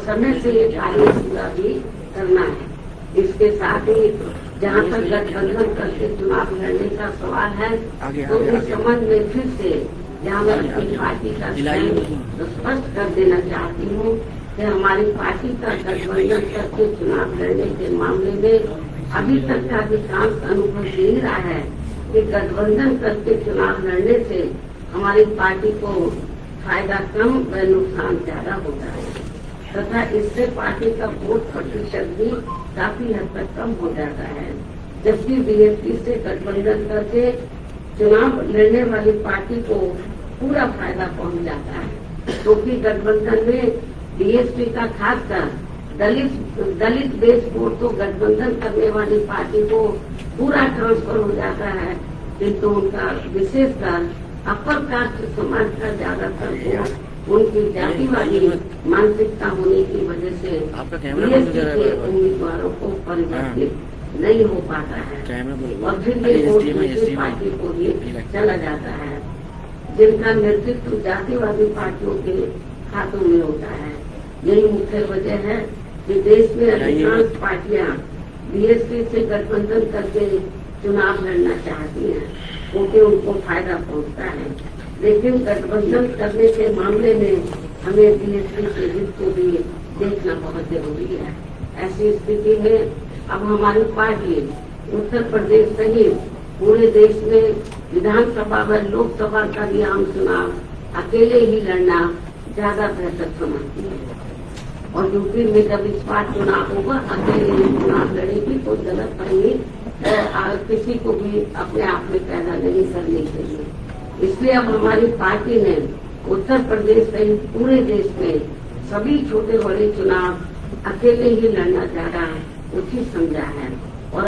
समय से ये कार्य पूरा भी करना है। इसके साथ ही जहाँ तक गठबंधन करके चुनाव लड़ने का सवाल है, तो इस संबंध में फिर से यहाँ मैं अपनी पार्टी का स्पष्ट कर देना चाहती हूँ कि हमारी पार्टी का गठबंधन करके चुनाव लड़ने के मामले में अभी तक का अधिकांश अनुभव यही रहा है कि गठबंधन करके चुनाव लड़ने से हमारी पार्टी को फायदा कम व नुकसान ज्यादा होता है तथा इससे पार्टी का वोट प्रतिशत भी काफी हद तक कम हो जाता है। जबकि बीएसपी से गठबंधन करके चुनाव लड़ने वाली पार्टी को पूरा फायदा पहुंच जाता है, क्योंकि गठबंधन में बीएसपी का खासकर दलित बेस वोट तो गठबंधन करने वाली पार्टी को पूरा ट्रांसफर हो जाता है, किंतु उनका विशेषकर अपर कास्ट समाज का ज्यादातर वोट उनकी जातिवादी मानसिकता होने की वजह से बीएसपी के उम्मीदवारों को परिवर्तित नहीं हो पाता है और फिर ये वोट दूसरी पार्टी को भी चला जाता है, जिनका नेतृत्व जातिवादी पार्टियों के हाथों में होता है। यही मुख्य वजह है कि देश में अधिकांश पार्टियां बीएसपी से गठबंधन करके चुनाव लड़ना चाहती हैं, क्योंकि उनको फायदा पहुंचता है। लेकिन गठबंधन करने के मामले में हमें बीएसपी के हित को भी देखना बहुत जरूरी है। ऐसी स्थिति में अब हमारी पार्टी उत्तर प्रदेश सहित पूरे देश में विधानसभा व लोकसभा का भी आम चुनाव अकेले ही लड़ना ज्यादा बेहतर समझती है। और यूपी में जब इस बार चुनाव होगा अकेले ही चुनाव लड़ेगी तो गलत फहमी किसी को भी अपने आप में पैदा नहीं करनी चाहिए। इसलिए अब हमारी पार्टी ने उत्तर प्रदेश सहित पूरे देश में सभी छोटे बड़े चुनाव अकेले ही लड़ना ज्यादा उचित समझा है।